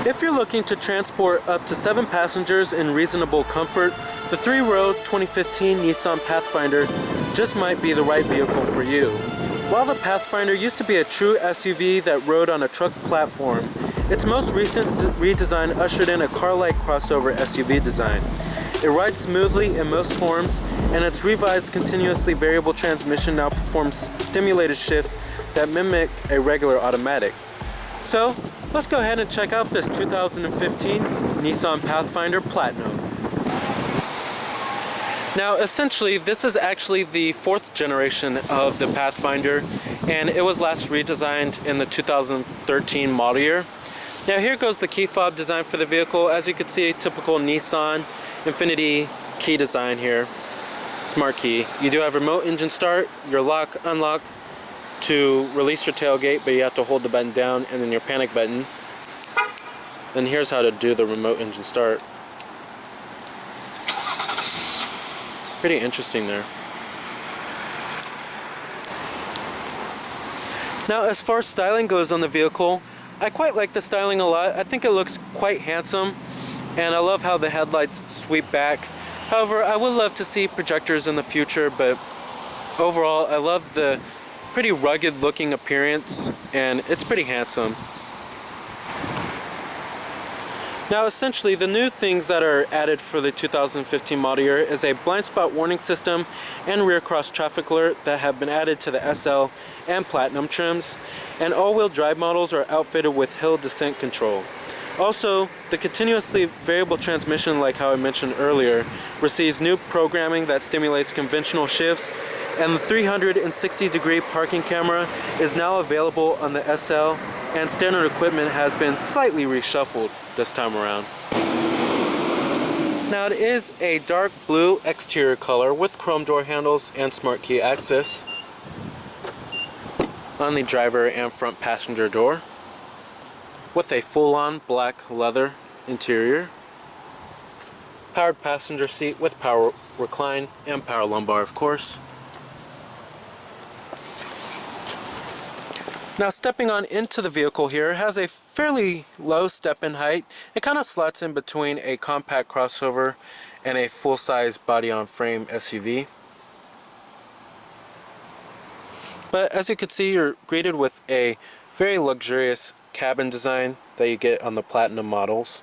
If you're looking to transport up to 7 passengers in reasonable comfort, the 3-row 2015 Nissan Pathfinder just might be the right vehicle for you. While the Pathfinder used to be a true SUV that rode on a truck platform, its most recent redesign ushered in a car-like crossover SUV design. It rides smoothly in most forms, and its revised continuously variable transmission now performs stimulated shifts that mimic a regular automatic. So, let's go ahead and check out this 2015 Nissan Pathfinder Platinum. Now, essentially, this is actually the 4th generation of the Pathfinder, and it was last redesigned in the 2013 model year. Now, here goes the key fob design for the vehicle. As you can see, typical Nissan Infinity key design here. Smart key. You do have remote engine start, your lock, unlock to release your tailgate, but you have to hold the button down, and then your panic button. Then here's how to do the remote engine start. Pretty interesting there. Now, as far as styling goes on the vehicle, I quite like the styling a lot. I think it looks quite handsome, and I love how the headlights sweep back. However, I would love to see projectors in the future, but overall, I love the pretty rugged looking appearance, and it's pretty handsome. Now, essentially, the new things that are added for the 2015 model year is a blind spot warning system and rear cross traffic alert that have been added to the SL and Platinum trims, and all-wheel drive models are outfitted with hill descent control. Also, the continuously variable transmission, like how I mentioned earlier, receives new programming that stimulates conventional shifts, and the 360-degree parking camera is now available on the SL, and standard equipment has been slightly reshuffled this time around. Now, it is a dark blue exterior color with chrome door handles and smart key access on the driver and front passenger door, with a full-on black leather interior, powered passenger seat with power recline and power lumbar, of course. Now, stepping on into the vehicle here, it has a fairly low step-in height. It kind of slots in between a compact crossover and a full-size body-on-frame SUV. But as you can see, you're greeted with a very luxurious cabin design that you get on the Platinum models.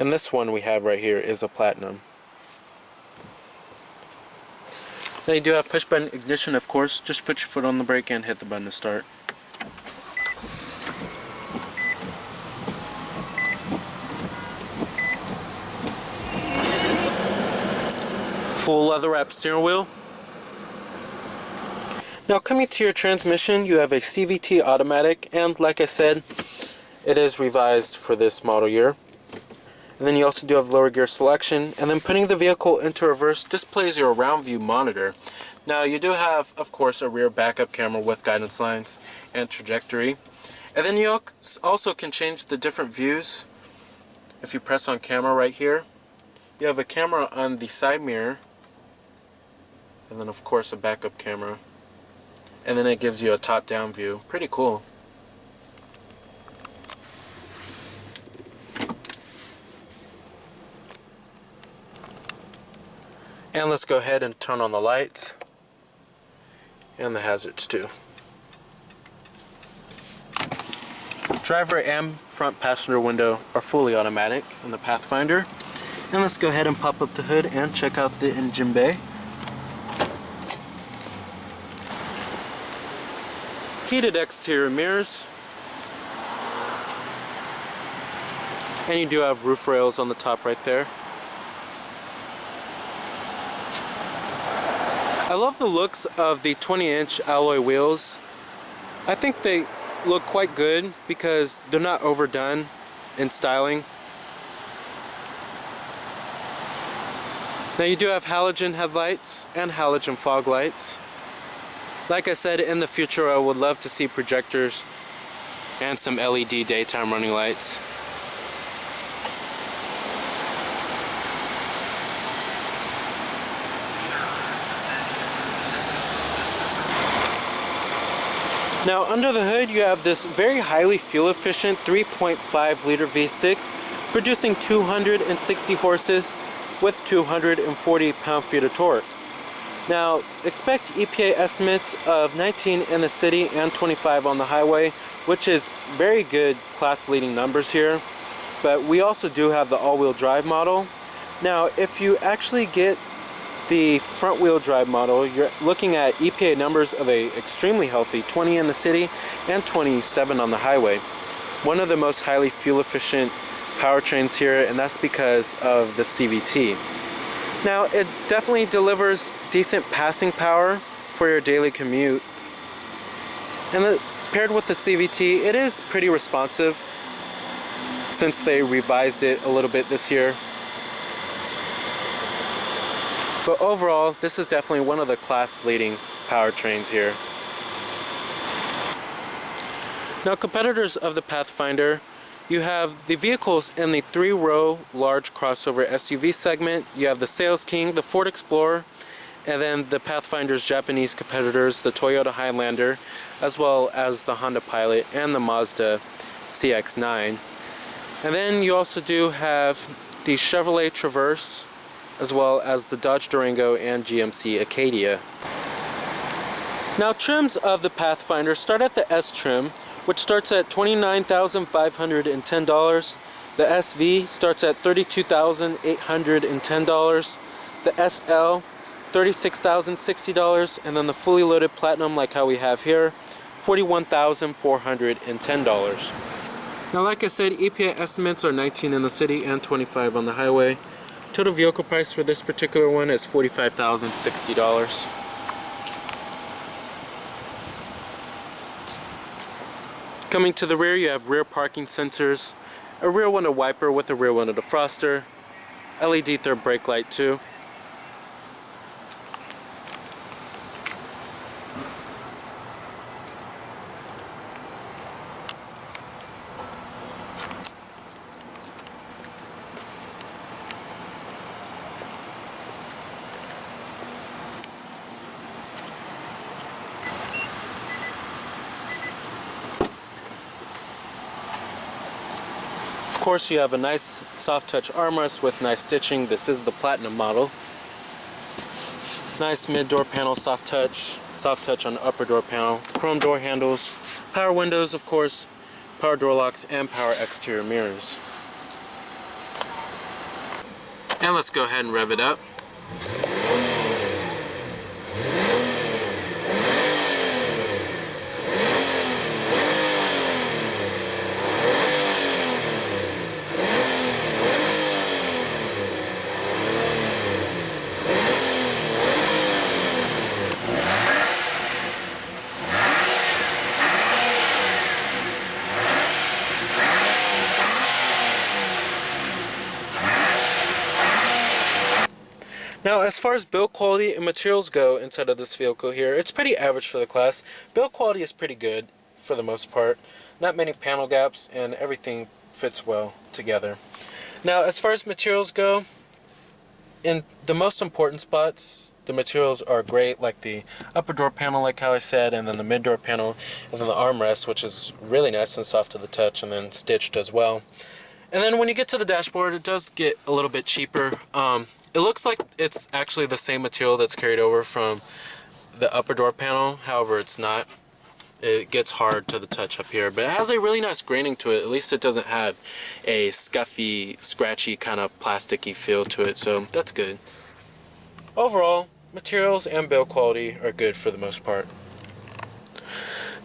And this one we have right here is a Platinum. Now, you do have push button ignition, of course. Just put your foot on the brake and hit the button to start. Full leather wrapped steering wheel. Now, coming to your transmission, you have a CVT Automatic, and like I said, it is revised for this model year. And then you also do have lower gear selection, and then putting the vehicle into reverse displays your around view monitor. Now, you do have, of course, a rear backup camera with guidance lines and trajectory. And then you also can change the different views. If you press on camera right here, you have a camera on the side mirror, and then of course a backup camera. And then it gives you a top-down view. Pretty cool. And let's go ahead and turn on the lights and the hazards too. Driver and front passenger window are fully automatic in the Pathfinder. And let's go ahead and pop up the hood and check out the engine bay. Heated exterior mirrors. And you do have roof rails on the top right there. I love the looks of the 20-inch alloy wheels. I think they look quite good because they're not overdone in styling. Now, you do have halogen headlights and halogen fog lights. Like I said, in the future I would love to see projectors and some LED daytime running lights. Now under the hood you have this very highly fuel efficient 3.5 liter V6 producing 260 horses with 240 pound-feet of torque. Now expect EPA estimates of 19 in the city and 25 on the highway, which is very good class leading numbers here. But we also do have the all-wheel drive model. Now if you actually get the front wheel drive model, you're looking at EPA numbers of a extremely healthy 20 in the city and 27 on the highway. One of the most highly fuel efficient powertrains here, and that's because of the CVT. Now it definitely delivers decent passing power for your daily commute, and it's paired with the CVT. It is pretty responsive since they revised it a little bit this year. But overall, this is definitely one of the class-leading powertrains here. Now, competitors of the Pathfinder, you have the vehicles in the 3-row large crossover SUV segment. You have the Sales King, the Ford Explorer, and then the Pathfinder's Japanese competitors, the Toyota Highlander, as well as the Honda Pilot and the Mazda CX-9. And then you also do have the Chevrolet Traverse, as well as the Dodge Durango and GMC Acadia. Now trims of the Pathfinder start at the S trim, which starts at $29,510. The SV starts at $32,810. The SL, $36,060, and then the fully loaded Platinum, like how we have here, $41,410. Now like I said, EPA estimates are 19 in the city and 25 on the highway. Total vehicle price for this particular one is $45,060. Coming to the rear, you have rear parking sensors, a rear window wiper with a rear window defroster, LED third brake light too. Of course, you have a nice soft touch armrest with nice stitching. This is the Platinum model. Nice mid door panel, soft touch on the upper door panel, chrome door handles, power windows, of course, power door locks, and power exterior mirrors. And let's go ahead and rev it up. Now, as far as build quality and materials go inside of this vehicle here, it's pretty average for the class. Build quality is pretty good for the most part. Not many panel gaps, and everything fits well together. Now, as far as materials go, in the most important spots, the materials are great, like the upper door panel, like how I said, and then the mid door panel, and then the armrest, which is really nice and soft to the touch, and then stitched as well. And then when you get to the dashboard, it does get a little bit cheaper. It looks like it's actually the same material that's carried over from the upper door panel. However, it's not. It gets hard to the touch up here, but it has a really nice graining to it. At least it doesn't have a scuffy, scratchy kind of plasticky feel to it, so that's good. Overall, materials and build quality are good for the most part.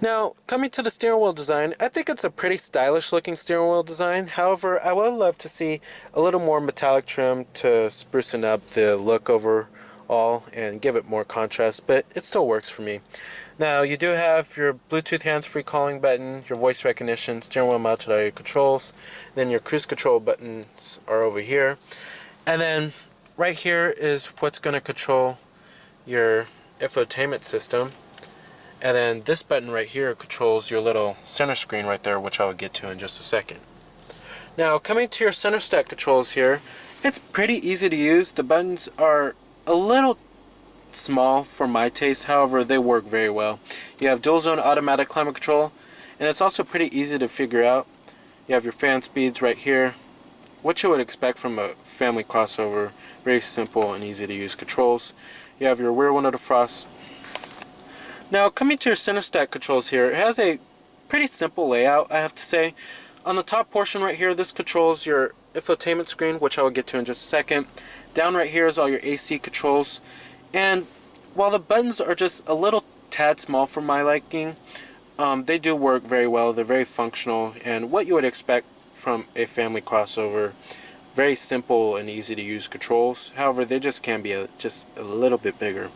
Now, coming to the steering wheel design, I think it's a pretty stylish looking steering wheel design. However, I would love to see a little more metallic trim to sprucing up the look overall and give it more contrast, but it still works for me. Now, you do have your Bluetooth hands-free calling button, your voice recognition, steering wheel mounted audio controls, then your cruise control buttons are over here. And then right here is what's going to control your infotainment system. And then this button right here controls your little center screen right there, which I will get to in just a second. Now, coming to your center stack controls here, it's pretty easy to use. The buttons are a little small for my taste, however they work very well. You have dual zone automatic climate control, and it's also pretty easy to figure out. You have your fan speeds right here, what you would expect from a family crossover. Very simple and easy to use controls. You have your rear window defrost. Now coming to your center stack controls here, it has a pretty simple layout, I have to say. On the top portion right here, this controls your infotainment screen, which I will get to in just a second. Down right here is all your AC controls, and while the buttons are just a little tad small for my liking, they do work very well. They're very functional and what you would expect from a family crossover. Very simple and easy to use controls. However, they just can be just a little bit bigger.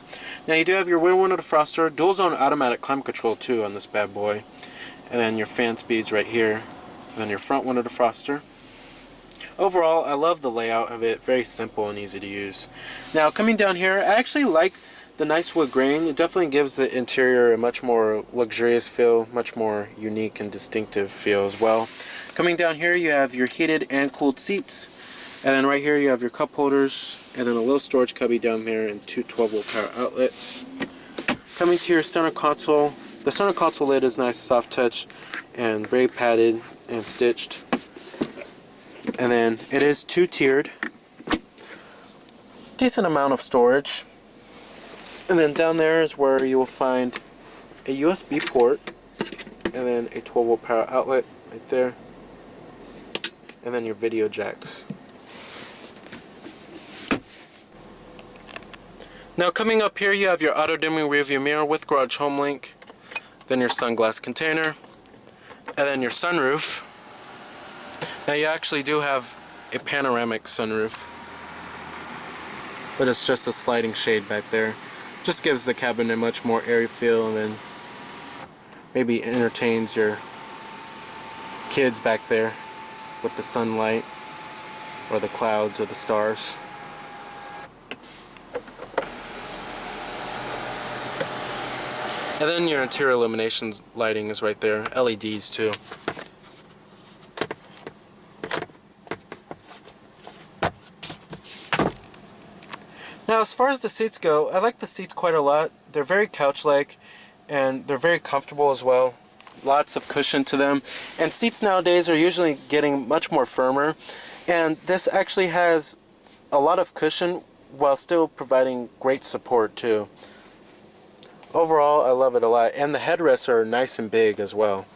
Now you do have your rear window defroster, dual zone automatic climate control too on this bad boy, and then your fan speeds right here, and then your front window defroster. Overall, I love the layout of it. Very simple and easy to use. Now coming down here, I actually like the nice wood grain. It definitely gives the interior a much more luxurious feel, much more unique and distinctive feel as well. Coming down here, you have your heated and cooled seats, and then right here you have your cup holders, and then a little storage cubby down there, and two 12-volt power outlets. Coming to your center console, the center console lid is nice, soft touch, and very padded and stitched. And then it is two-tiered, decent amount of storage. And then down there is where you will find a USB port, and then a 12-volt power outlet right there, and then your video jacks. Now coming up here, you have your auto dimming rear view mirror with garage home link, then your sunglass container, and then your sunroof. Now you actually do have a panoramic sunroof, but it's just a sliding shade back there. Just gives the cabin a much more airy feel, and then maybe entertains your kids back there with the sunlight or the clouds or the stars. And then your interior illuminations lighting is right there, LEDs too. Now as far as the seats go, I like the seats quite a lot. They're very couch-like and they're very comfortable as well. Lots of cushion to them, and seats nowadays are usually getting much more firmer, and this actually has a lot of cushion while still providing great support too. Overall, I love it a lot, and the headrests are nice and big as well.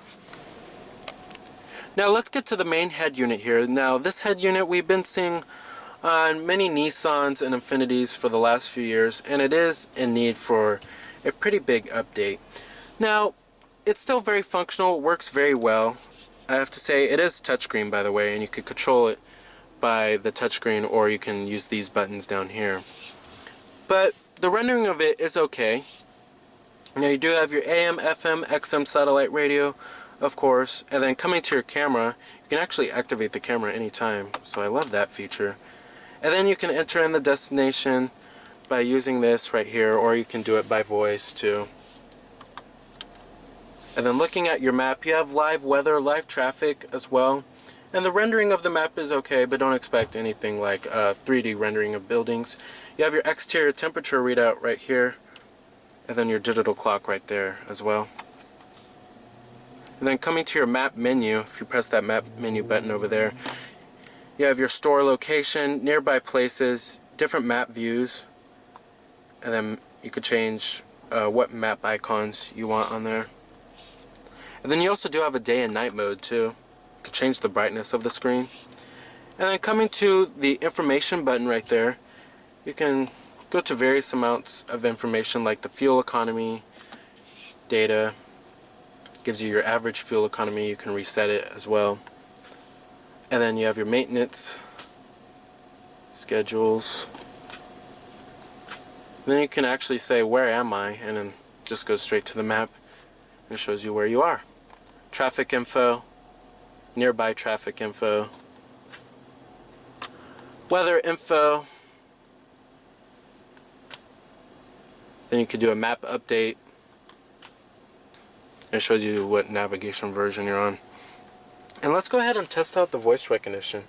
Now let's get to the main head unit here. Now this head unit we've been seeing on many Nissans and Infinitis for the last few years, and it is in need for a pretty big update. Now it's still very functional, it works very well. I have to say, it is touchscreen by the way, and you could control it by the touchscreen, or you can use these buttons down here. But the rendering of it is okay. Now you do have your AM, FM, XM satellite radio, of course, and then coming to your camera, you can actually activate the camera anytime, so I love that feature. And then you can enter in the destination by using this right here, or you can do it by voice too. And then looking at your map, you have live weather, live traffic as well. And the rendering of the map is okay, but don't expect anything like 3D rendering of buildings. You have your exterior temperature readout right here, and then your digital clock right there as well. And then coming to your map menu, if you press that map menu button over there, you have your store location, nearby places, different map views, and then you could change what map icons you want on there. And then you also do have a day and night mode too. You could change the brightness of the screen. And then coming to the information button right there, you can go to various amounts of information like the fuel economy, data, gives you your average fuel economy, you can reset it as well. And then you have your maintenance, schedules. And then you can actually say, where am I? And then just go straight to the map and it shows you where you are. Traffic info, nearby traffic info, weather info. Then you could do a map update. It shows you what navigation version you're on. And let's go ahead and test out the voice recognition.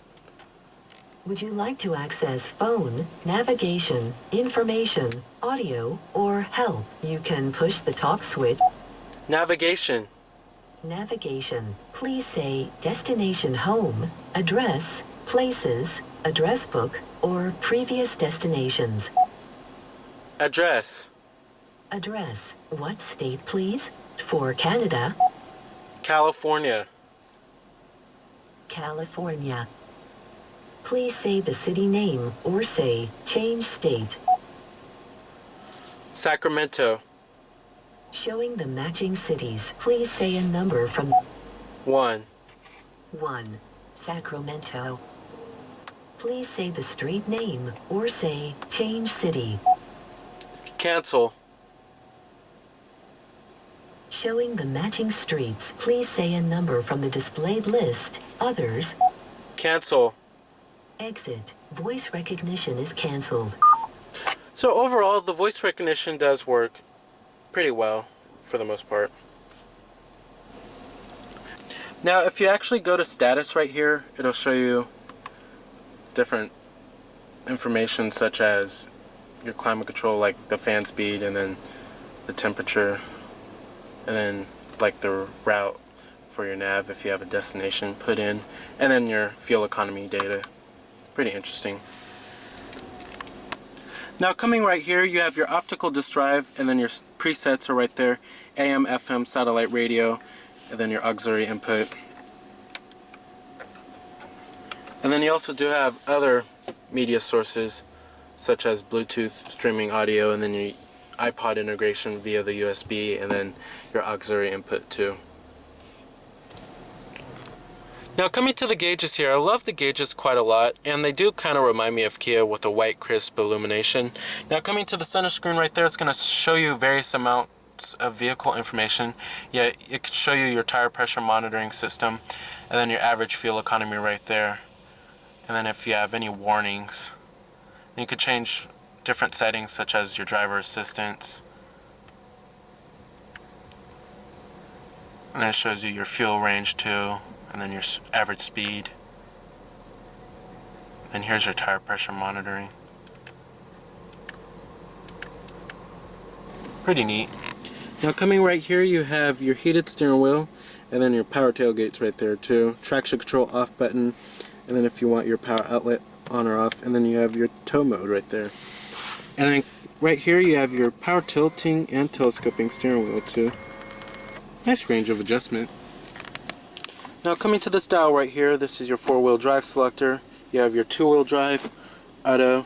Would you like to access phone, navigation, information, audio, or help? You can push the talk switch. Navigation. Navigation. Please say destination home, address, places, address book, or previous destinations. Address. Address. What state, please? For Canada, California. California. Please say the city name or say change state. Sacramento. Showing the matching cities, please say a number from 1. 1. Sacramento. Please say the street name or say change city. Cancel. Showing the matching streets, please say a number from the displayed list. Others. Cancel. Exit. Voice recognition is canceled. So overall, the voice recognition does work pretty well for the most part. Now, if you actually go to status right here, it'll show you different information such as your climate control, like the fan speed, and then the temperature, and then like the route for your nav if you have a destination put in, and then your fuel economy data. Pretty interesting. Now coming right here, you have your optical disk drive, and then your presets are right there. AM, FM, satellite radio, and then your auxiliary input. And then you also do have other media sources such as Bluetooth streaming audio, and then your iPod integration via the USB, and then your auxiliary input too. Now coming to the gauges here, I love the gauges quite a lot, and they do kind of remind me of Kia with a white crisp illumination. Now coming to the center screen right there, it's going to show you various amounts of vehicle information. Yeah, it could show you your tire pressure monitoring system, and then your average fuel economy right there. And then if you have any warnings, you could change different settings such as your driver assistance. And then it shows you your fuel range too, and then your average speed. And here's your tire pressure monitoring. Pretty neat. Now coming right here, you have your heated steering wheel, and then your power tailgates right there too. Traction control off button, and then if you want your power outlet on or off, and then you have your tow mode right there. And then right here you have your power tilting and telescoping steering wheel too. Nice range of adjustment. Now coming to this dial right here, this is your 4-wheel drive selector. You have your 2-wheel drive, auto,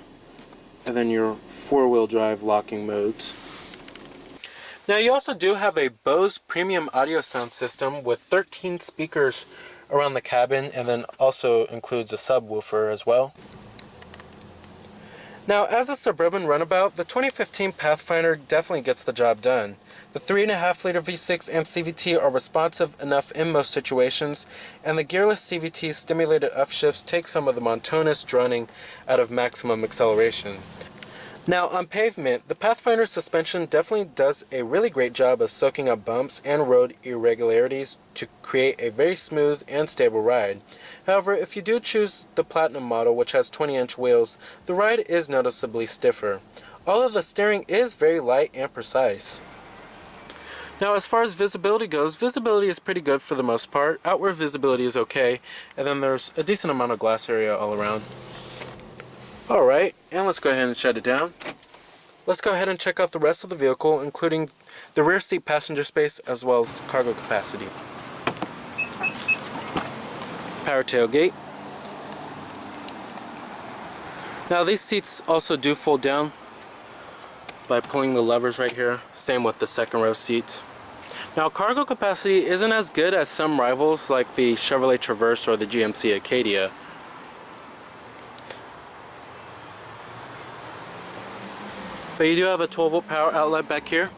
and then your 4-wheel drive locking modes. Now you also do have a Bose premium audio sound system with 13 speakers around the cabin, and then also includes a subwoofer as well. Now as a suburban runabout, the 2015 Pathfinder definitely gets the job done. The 3.5-liter V6 and CVT are responsive enough in most situations, and the gearless CVT's stimulated upshifts take some of the monotonous droning out of maximum acceleration. Now on pavement, the Pathfinder suspension definitely does a really great job of soaking up bumps and road irregularities to create a very smooth and stable ride. However, if you do choose the Platinum model, which has 20-inch wheels, the ride is noticeably stiffer. Although the steering is very light and precise. Now as far as visibility goes, visibility is pretty good for the most part. Outward visibility is okay, and then there's a decent amount of glass area all around. Alright, and let's go ahead and shut it down. Let's go ahead and check out the rest of the vehicle, including the rear seat passenger space as well as cargo capacity. Power tailgate. Now these seats also do fold down by pulling the levers right here. Same with the second row seats. Now cargo capacity isn't as good as some rivals like the Chevrolet Traverse or the GMC Acadia. But you do have a 12-volt power outlet back here.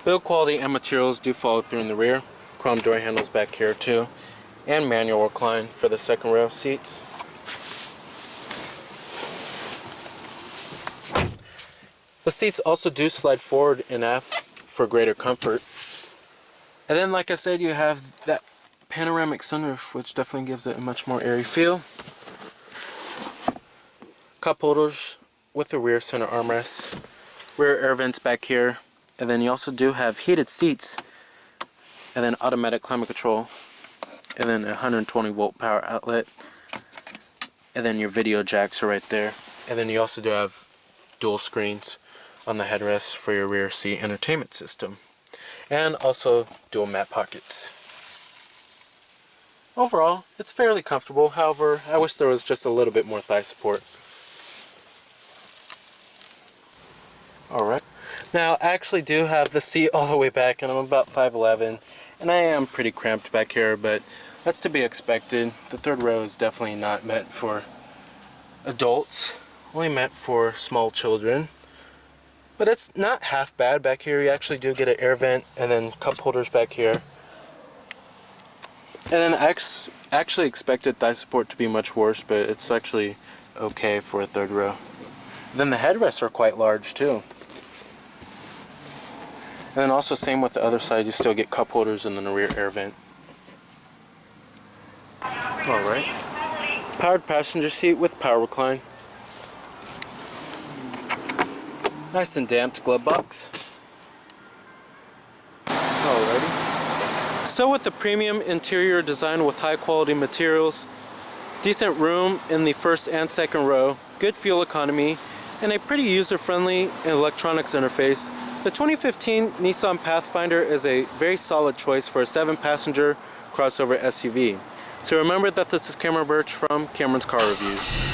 Build quality and materials do follow through in the rear. Chrome door handles back here too. And manual recline for the second row seats. The seats also do slide forward and aft for greater comfort. And then, like I said, you have that panoramic sunroof, which definitely gives it a much more airy feel. Cup holders with the rear center armrests, rear air vents back here, and then you also do have heated seats, and then automatic climate control, and then a 120 volt power outlet, and then your video jacks are right there, and then you also do have dual screens on the headrest for your rear seat entertainment system, and also dual mat pockets. Overall, it's fairly comfortable. However, I wish there was just a little bit more thigh support. Alright, now I actually do have the seat all the way back, and I'm about 5'11", and I am pretty cramped back here, but that's to be expected. The third row is definitely not meant for adults, only meant for small children. But it's not half bad back here. You actually do get an air vent and then cup holders back here. And then I actually expected thigh support to be much worse, but it's actually okay for a third row. Then the headrests are quite large too. And then also same with the other side, you still get cup holders and then a rear air vent. Alright. Powered passenger seat with power recline. Nice and damped glove box. Alrighty. So with the premium interior design with high quality materials, decent room in the first and second row, good fuel economy, and a pretty user-friendly electronics interface, the 2015 Nissan Pathfinder is a very solid choice for a 7-passenger crossover SUV. So remember that this is Cameron Birch from Cameron's Car Reviews.